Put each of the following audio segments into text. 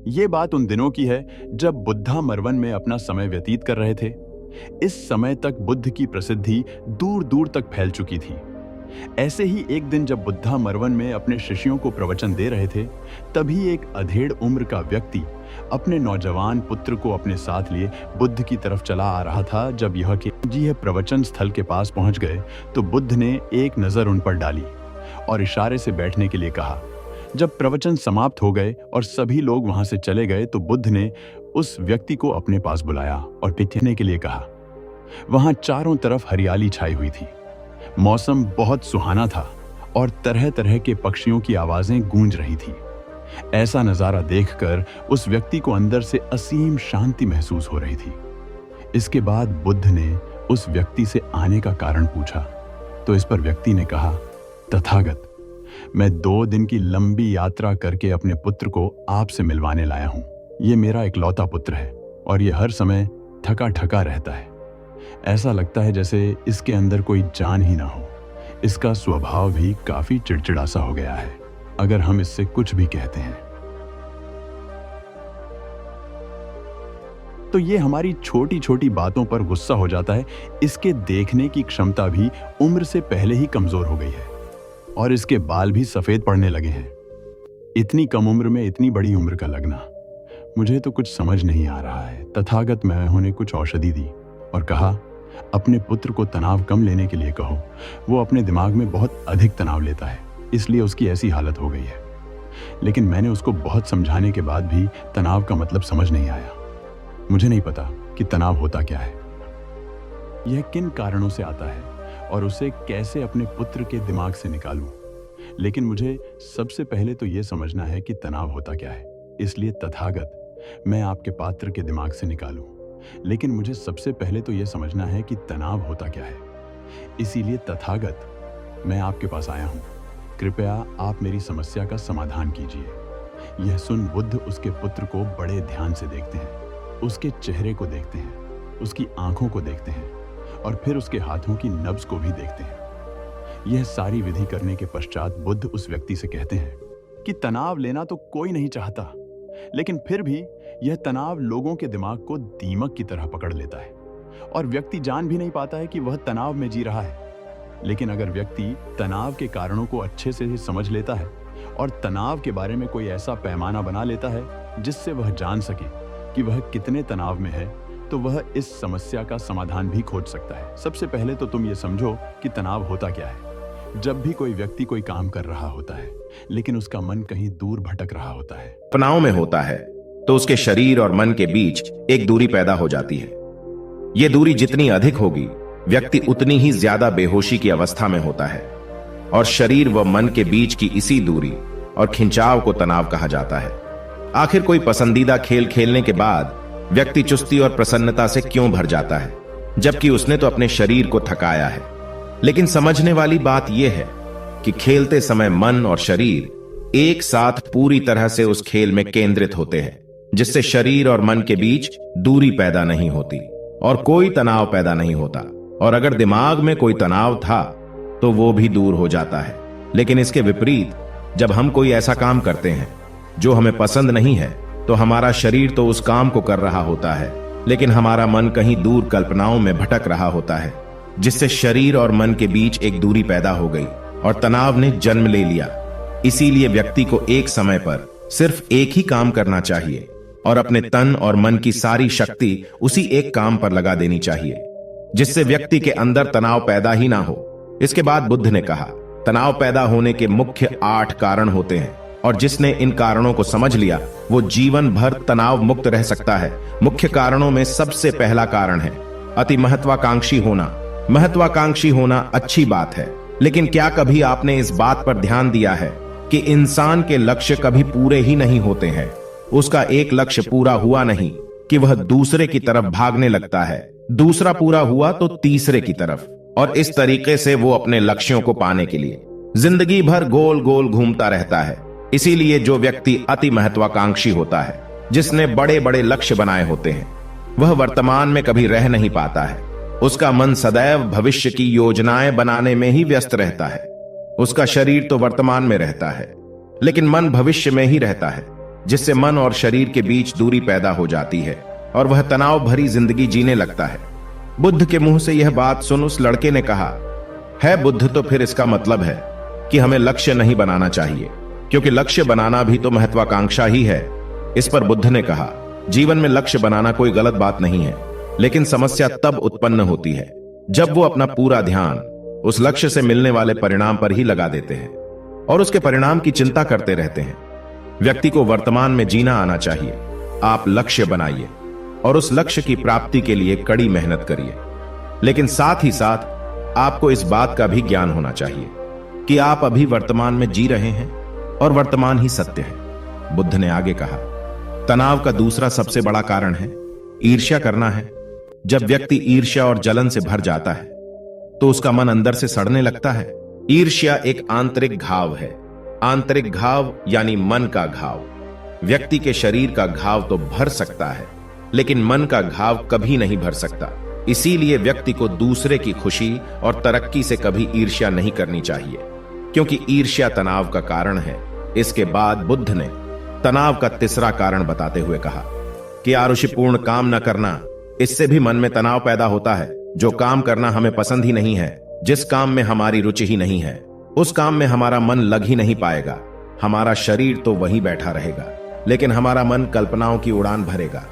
ये बात उन दिनों की है जब बुद्धा मरवन में अपना समय व्यतीत कर रहे थे। इस समय तक बुद्ध की प्रसिद्धि दूर दूर तक फैल चुकी थी। ऐसे ही एक दिन जब बुद्धा मरवन में अपने शिष्यों को प्रवचन दे रहे थे, तभी एक अधेड़ उम्र का व्यक्ति अपने नौजवान पुत्र को अपने साथ लिए बुद्ध की तरफ चला आ रहा था। जब यह प्रवचन स्थल के पास पहुंच गए तो बुद्ध ने एक नजर उन पर डाली और इशारे से बैठने के लिए कहा। जब प्रवचन समाप्त हो गए और सभी लोग वहां से चले गए तो बुद्ध ने उस व्यक्ति को अपने पास बुलाया और बैठने के लिए कहा। वहां चारों तरफ हरियाली छाई हुई थी। मौसम बहुत सुहाना था और तरह तरह के पक्षियों की आवाजें गूंज रही थी। ऐसा नजारा देखकर उस व्यक्ति को अंदर से असीम शांति महसूस हो रही थी। इसके बाद बुद्ध ने उस व्यक्ति से आने का कारण पूछा तो इस पर व्यक्ति ने कहा, तथागत, मैं 2 दिन की लंबी यात्रा करके अपने पुत्र को आपसे मिलवाने लाया हूं। ये मेरा इकलौता पुत्र है और ये हर समय थका थका रहता है। ऐसा लगता है जैसे इसके अंदर कोई जान ही ना हो। इसका स्वभाव भी काफी चिड़चिड़ा सा हो गया है अगर हम इससे कुछ भी कहते हैं तो ये हमारी छोटी छोटी बातों पर गुस्सा हो जाता है। इसके देखने की क्षमता भी उम्र से पहले ही कमजोर हो गई है और इसके बाल भी सफेद पड़ने लगे हैं। इतनी कम उम्र में इतनी बड़ी उम्र का लगना, मुझे तो कुछ समझ नहीं आ रहा है। तथागत मैंने उन्हें कुछ औषधि दी और कहा, अपने पुत्र को तनाव कम लेने के लिए कहो। वो अपने दिमाग में बहुत अधिक तनाव लेता है, इसलिए उसकी ऐसी हालत हो गई है। लेकिन मैंने उसको बहुत समझाने के बाद भी तनाव का मतलब समझ नहीं आया। मुझे नहीं पता कि तनाव होता क्या है, यह किन कारणों से आता है और उसे कैसे अपने पुत्र के दिमाग से निकालूं। लेकिन मुझे सबसे पहले तो यह समझना है कि तनाव होता क्या है। इसलिए तथागत, मैं आपके पात्र के दिमाग से निकालूं, लेकिन मुझे सबसे पहले तो यह समझना है कि तनाव होता क्या है। इसीलिए तथागत, मैं आपके पास आया हूं। कृपया आप मेरी समस्या का समाधान कीजिए। यह सुन बुद्ध उसके पुत्र को बड़े ध्यान से देखते हैं, उसके चेहरे को देखते हैं, उसकी आंखों को देखते हैं और फिर उसके हाथों की नब्ज को भी देखते हैं। यह सारी विधि करने के पश्चात बुद्ध उस व्यक्ति से कहते हैं कि तनाव लेना तो कोई नहीं चाहता, लेकिन फिर भी यह तनाव लोगों के दिमाग को दीमक की तरह पकड़ लेता है और व्यक्ति जान भी नहीं पाता है कि वह तनाव में जी रहा है। लेकिन अगर व्यक्ति तनाव के कारणों को अच्छे से समझ लेता है और तनाव के बारे में कोई ऐसा पैमाना बना लेता है जिससे वह जान सके कि वह कितने तनाव में है, तो वह इस समस्या का समाधान भी खोज सकता है। सबसे पहले तो तुम ये समझो कि तनाव होता क्या है। जब भी कोई व्यक्ति कोई काम कर रहा होता है लेकिन उसका मन कहीं दूर भटक रहा होता है, तनाव में होता है, तो उसके शरीर और मन के बीच एक दूरी पैदा हो जाती है। यह दूरी जितनी अधिक होगी, व्यक्ति उतनी ही ज्यादा बेहोशी की अवस्था में होता है और शरीर व मन के बीच की इसी दूरी और खिंचाव को तनाव कहा जाता है। आखिर कोई पसंदीदा खेल खेलने के बाद व्यक्ति चुस्ती और प्रसन्नता से क्यों भर जाता है, जबकि उसने तो अपने शरीर को थकाया है। लेकिन समझने वाली बात यह है कि खेलते समय मन और शरीर एक साथ पूरी तरह से उस खेल में केंद्रित होते हैं, जिससे शरीर और मन के बीच दूरी पैदा नहीं होती और कोई तनाव पैदा नहीं होता। और अगर दिमाग में कोई तनाव था तो वो भी दूर हो जाता है। लेकिन इसके विपरीत, जब हम कोई ऐसा काम करते हैं जो हमें पसंद नहीं है, तो हमारा शरीर तो उस काम को कर रहा होता है, लेकिन हमारा मन कहीं दूर कल्पनाओं में भटक रहा होता है, जिससे शरीर और मन के बीच एक दूरी पैदा हो गई और तनाव ने जन्म ले लिया। इसीलिए व्यक्ति को एक समय पर सिर्फ एक ही काम करना चाहिए और अपने तन और मन की सारी शक्ति उसी एक काम पर लगा देनी चाहिए, जिससे व्यक्ति के अंदर तनाव पैदा ही ना हो। इसके बाद बुद्ध ने कहा, तनाव पैदा होने के मुख्य 8 कारण होते हैं और जिसने इन कारणों को समझ लिया वो जीवन भर तनाव मुक्त रह सकता है। मुख्य कारणों में सबसे पहला कारण है अति महत्वाकांक्षी होना। महत्वाकांक्षी होना अच्छी बात है, लेकिन क्या कभी आपने इस बात पर ध्यान दिया है कि इंसान के लक्ष्य कभी पूरे ही नहीं होते हैं। उसका एक लक्ष्य पूरा हुआ नहीं कि वह दूसरे की तरफ भागने लगता है, दूसरा पूरा हुआ तो तीसरे की तरफ, और इस तरीके से वो अपने लक्ष्यों को पाने के लिए जिंदगी भर गोल गोल घूमता रहता है। इसीलिए जो व्यक्ति अति महत्वाकांक्षी होता है, जिसने बड़े बड़े लक्ष्य बनाए होते हैं, वह वर्तमान में कभी रह नहीं पाता है। उसका मन सदैव भविष्य की योजनाएं बनाने में ही व्यस्त रहता है। उसका शरीर तो वर्तमान में रहता है, लेकिन मन भविष्य में ही रहता है। जिससे मन और शरीर के बीच दूरी पैदा हो जाती है और वह तनाव भरी जिंदगी जीने लगता है। बुद्ध के मुंह से यह बात सुन उस लड़के ने कहा, है बुद्ध, तो फिर इसका मतलब है कि हमें लक्ष्य नहीं बनाना चाहिए, क्योंकि लक्ष्य बनाना भी तो महत्वाकांक्षा ही है। इस पर बुद्ध ने कहा, जीवन में लक्ष्य बनाना कोई गलत बात नहीं है, लेकिन समस्या तब उत्पन्न होती है जब वो अपना पूरा ध्यान उस लक्ष्य से मिलने वाले परिणाम पर ही लगा देते हैं और उसके परिणाम की चिंता करते रहते हैं। व्यक्ति को वर्तमान में जीना आना चाहिए। आप लक्ष्य बनाइए और उस लक्ष्य की प्राप्ति के लिए कड़ी मेहनत करिए, लेकिन साथ ही साथ आपको इस बात का भी ज्ञान होना चाहिए कि आप अभी वर्तमान में जी रहे हैं और वर्तमान ही सत्य है। बुद्ध ने आगे कहा, तनाव का दूसरा सबसे बड़ा कारण है ईर्ष्या करना है। जब व्यक्ति ईर्ष्या और जलन से भर जाता है तो उसका मन अंदर से सड़ने लगता है। ईर्ष्या एक आंतरिक घाव है। आंतरिक घाव यानी मन का घाव। व्यक्ति के शरीर का घाव तो भर सकता है, लेकिन मन का घाव कभी नहीं भर सकता। इसीलिए व्यक्ति को दूसरे की खुशी और तरक्की से कभी ईर्ष्या नहीं करनी चाहिए, क्योंकि ईर्ष्या तनाव का कारण है। इसके बाद बुद्ध ने तनाव का तीसरा कारण बताते हुए कहा कि आरुषिपूर्ण काम न करना, इससे भी मन में तनाव पैदा होता है। जो काम करना हमें पसंद ही नहीं है, जिस काम में हमारी रुचि ही नहीं है, उस काम में हमारा मन लग ही नहीं पाएगा। हमारा शरीर तो वहीं बैठा रहेगा, लेकिन हमारा मन कल्पनाओं की उड़ान भरेगा,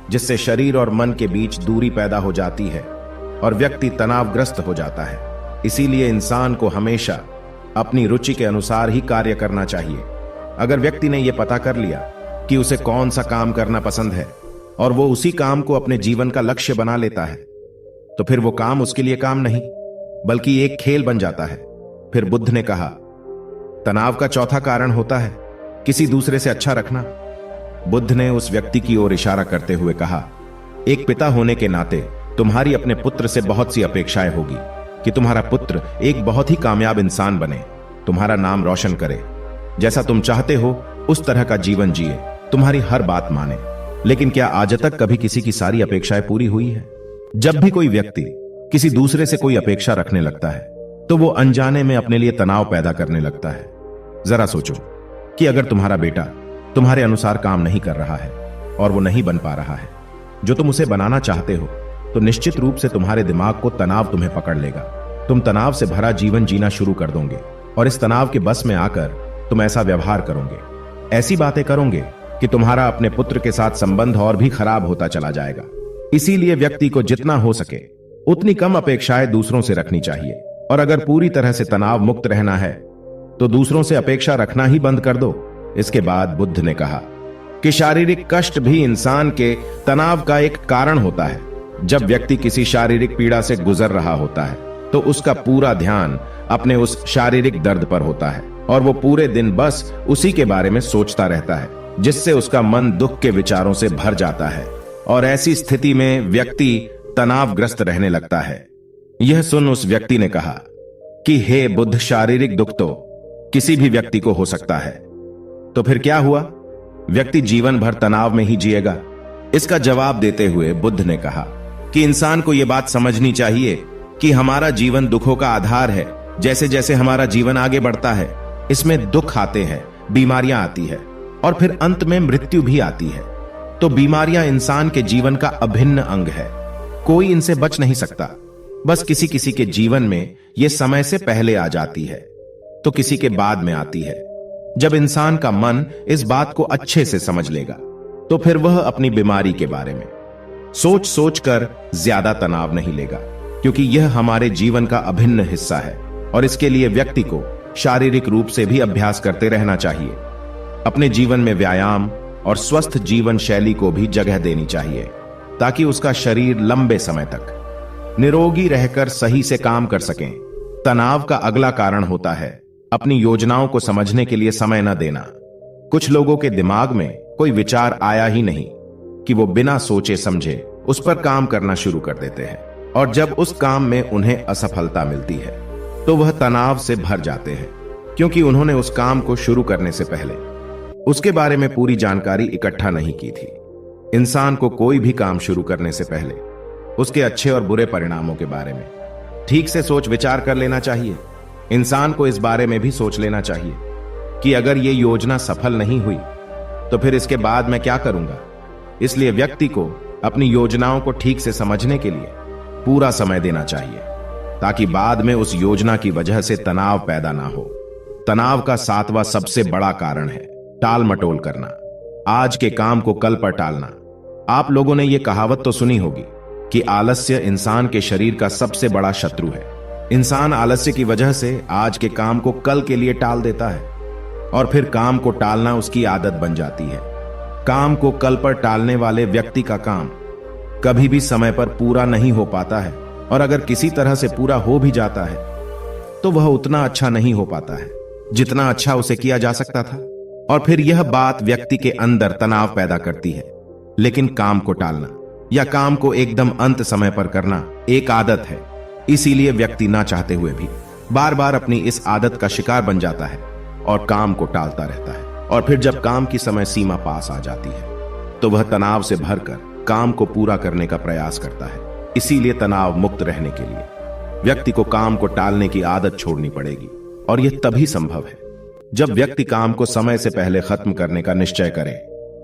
जिससे शरीर और मन के बीच दूरी पैदा हो जाती है और व्यक्ति तनावग्रस्त हो जाता है। इसीलिए इंसान को हमेशा अपनी रुचि के अनुसार ही कार्य करना चाहिए। अगर व्यक्ति ने यह पता कर लिया कि उसे कौन सा काम करना पसंद है और वो उसी काम को अपने जीवन का लक्ष्य बना लेता है, तो फिर वो काम उसके लिए काम नहीं बल्कि एक खेल बन जाता है। फिर बुद्ध ने कहा, तनाव का चौथा कारण होता है किसी दूसरे से अच्छा रखना। बुद्ध ने उस व्यक्ति की ओर इशारा करते हुए कहा, एक पिता होने के नाते तुम्हारी अपने पुत्र से बहुत सी अपेक्षाएं होगी कि तुम्हारा पुत्र एक बहुत ही कामयाब इंसान बने, तुम्हारा नाम रोशन करे, जैसा तुम चाहते हो उस तरह का जीवन जिए, तुम्हारी हर बात माने। लेकिन क्या आज तक कभी किसी की सारी अपेक्षाएं पूरी हुई है? जब भी कोई व्यक्ति किसी दूसरे से कोई अपेक्षा रखने लगता है तो वो अनजाने में अपने लिए तनाव पैदा करने लगता है। जरा सोचो कि अगर तुम्हारा बेटा तुम्हारे अनुसार काम नहीं कर रहा है और वो नहीं बन पा रहा है जो तुम उसे बनाना चाहते हो, तो निश्चित रूप से तुम्हारे दिमाग को तनाव तुम्हें पकड़ लेगा। तुम तनाव से भरा जीवन जीना शुरू कर दोगे और इस तनाव के बस में आकर तुम ऐसा व्यवहार करोगे, ऐसी बातें करोगे कि तुम्हारा अपने पुत्र के साथ संबंध और भी खराब होता चला जाएगा। इसीलिए व्यक्ति को जितना हो सके उतनी कम अपेक्षाएं दूसरों से रखनी चाहिए, और अगर पूरी तरह से तनाव मुक्त रहना है तो दूसरों से अपेक्षा रखना ही बंद कर दो। इसके बाद बुद्ध ने कहा कि शारीरिक कष्ट भी इंसान के तनाव का एक कारण होता है। जब व्यक्ति किसी शारीरिक पीड़ा से गुजर रहा होता है तो उसका पूरा ध्यान अपने उस शारीरिक दर्द पर होता है और वो पूरे दिन बस उसी के बारे में सोचता रहता है, जिससे उसका मन दुख के विचारों से भर जाता है और ऐसी स्थिति में व्यक्ति तनावग्रस्त रहने लगता है। यह सुन उस व्यक्ति ने कहा कि हे बुद्ध, शारीरिक दुख तो किसी भी व्यक्ति को हो सकता है, तो फिर क्या हुआ? व्यक्ति जीवन भर तनाव में ही जिएगा? इसका जवाब देते हुए बुद्ध ने कहा कि इंसान को यह बात समझनी चाहिए कि हमारा जीवन दुखों का आधार है। जैसे जैसे हमारा जीवन आगे बढ़ता है, इसमें दुख आते हैं, बीमारियां आती है और फिर अंत में मृत्यु भी आती है। तो बीमारियां इंसान के जीवन का अभिन्न अंग है, कोई इनसे बच नहीं सकता। बस किसी किसी के जीवन में यह समय से पहले आ जाती है तो किसी के बाद में आती है। जब इंसान का मन इस बात को अच्छे से समझ लेगा तो फिर वह अपनी बीमारी के बारे में सोच सोच कर ज्यादा तनाव नहीं लेगा, क्योंकि यह हमारे जीवन का अभिन्न हिस्सा है और इसके लिए व्यक्ति को शारीरिक रूप से भी अभ्यास करते रहना चाहिए। अपने जीवन में व्यायाम और स्वस्थ जीवन शैली को भी जगह देनी चाहिए ताकि उसका शरीर लंबे समय तक निरोगी रहकर सही से काम कर सकें। तनाव का अगला कारण होता है अपनी योजनाओं को समझने के लिए समय न देना। कुछ लोगों के दिमाग में कोई विचार आया ही नहीं कि वो बिना सोचे समझे उस पर काम करना शुरू कर देते हैं, और जब उस काम में उन्हें असफलता मिलती है तो वह तनाव से भर जाते हैं, क्योंकि उन्होंने उस काम को शुरू करने से पहले उसके बारे में पूरी जानकारी इकट्ठा नहीं की थी। इंसान को कोई भी काम शुरू करने से पहले उसके अच्छे और बुरे परिणामों के बारे में ठीक से सोच विचार कर लेना चाहिए। इंसान को इस बारे में भी सोच लेना चाहिए कि अगर ये योजना सफल नहीं हुई तो फिर इसके बाद मैं क्या करूंगा? इसलिए व्यक्ति को अपनी योजनाओं को ठीक से समझने के लिए पूरा समय देना चाहिए, ताकि बाद में उस योजना की वजह से तनाव पैदा ना हो। तनाव का 7वां सबसे बड़ा कारण है टाल मटोल करना, आज के काम को कल पर टालना। आप लोगों ने यह कहावत तो सुनी होगी कि आलस्य इंसान के शरीर का सबसे बड़ा शत्रु है। इंसान आलस्य की वजह से आज के काम को कल के लिए टाल देता है और फिर काम को टालना उसकी आदत बन जाती है। काम को कल पर टालने वाले व्यक्ति का काम कभी भी समय पर पूरा नहीं हो पाता है, और अगर किसी तरह से पूरा हो भी जाता है तो वह उतना अच्छा नहीं हो पाता है जितना अच्छा उसे किया जा सकता था, और फिर यह बात व्यक्ति के अंदर तनाव पैदा करती है। लेकिन काम को टालना या काम को एकदम अंत समय पर करना एक आदत है, इसीलिए व्यक्ति ना चाहते हुए भी बार बार अपनी इस आदत का शिकार बन जाता है और काम को टालता रहता है। और फिर जब काम की समय सीमा पास आ जाती है तो वह तनाव से भरकर काम को पूरा करने का प्रयास करता है। इसीलिए तनाव मुक्त रहने के लिए व्यक्ति को काम को टालने की आदत छोड़नी पड़ेगी, और यह तभी संभव है जब व्यक्ति काम को समय से पहले खत्म करने का निश्चय करे।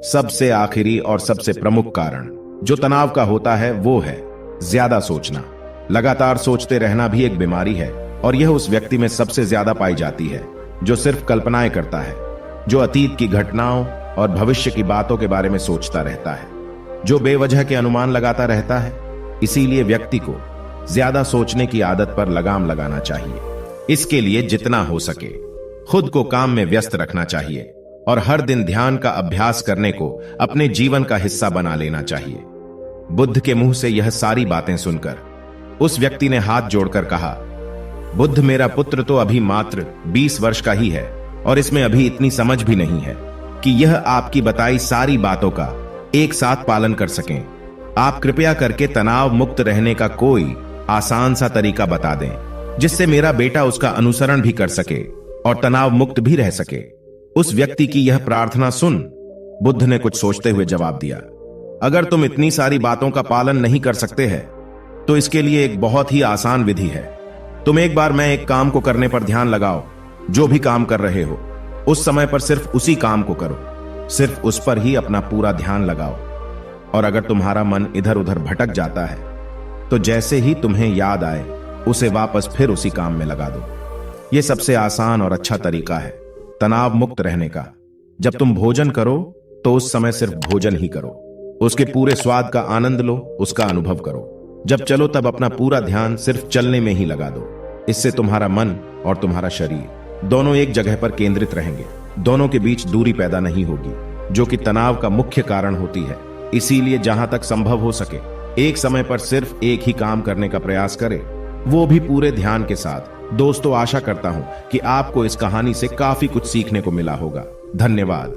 सबसे आखिरी और सबसे प्रमुख कारण जो तनाव का होता है वो है ज्यादा सोचना। लगातार सोचते रहना भी एक बीमारी है, और यह उस व्यक्ति में सबसे ज्यादा पाई जाती है जो सिर्फ कल्पनाएं करता है, जो अतीत की घटनाओं और भविष्य की बातों के बारे में सोचता रहता है, जो बेवजह के अनुमान लगाता रहता है। इसीलिए व्यक्ति को ज्यादा सोचने की आदत पर लगाम लगाना चाहिए। इसके लिए जितना हो सके खुद को काम में व्यस्त रखना चाहिए, और हर दिन ध्यान का अभ्यास करने को अपने जीवन का हिस्सा बना लेना चाहिए। बुद्ध के मुंह से यह सारी बातें सुनकर उस व्यक्ति ने हाथ जोड़कर कहा, बुद्ध, मेरा पुत्र तो अभी मात्र 20 वर्ष का ही है, और इसमें अभी इतनी समझ भी नहीं है कि यह आपकी बताई सारी बातों का एक साथ पालन कर सकें। आप कृपया करके तनाव मुक्त रहने का कोई आसान सा तरीका बता दें, जिससे मेरा बेटा उसका अनुसरण भी कर सके और तनाव मुक्त भी रह सके। उस व्यक्ति की यह प्रार्थना सुन बुद्ध ने कुछ सोचते हुए जवाब दिया, अगर तुम इतनी सारी बातों का पालन नहीं कर सकते हैं तो इसके लिए एक बहुत ही आसान विधि है। तुम एक बार मैं एक काम को करने पर ध्यान लगाओ। जो भी काम कर रहे हो उस समय पर सिर्फ उसी काम को करो, सिर्फ उस पर ही अपना पूरा ध्यान लगाओ। और अगर तुम्हारा मन इधर उधर भटक जाता है तो जैसे ही तुम्हें याद आए उसे वापस फिर उसी काम में लगा दो। यह सबसे आसान और अच्छा तरीका है तनाव मुक्त रहने का। जब तुम भोजन करो तो उस समय सिर्फ भोजन ही करो, उसके पूरे स्वाद का आनंद लो, उसका अनुभव करो। जब चलो तब अपना पूरा ध्यान सिर्फ चलने में ही लगा दो। इससे तुम्हारा मन और तुम्हारा शरीर दोनों एक जगह पर केंद्रित रहेंगे, दोनों के बीच दूरी पैदा नहीं होगी, जो कि तनाव का मुख्य कारण होती है। इसीलिए जहां तक संभव हो सके एक समय पर सिर्फ एक ही काम करने का प्रयास करें, वो भी पूरे ध्यान के साथ। दोस्तों, आशा करता हूं कि आपको इस कहानी से काफी कुछ सीखने को मिला होगा। धन्यवाद।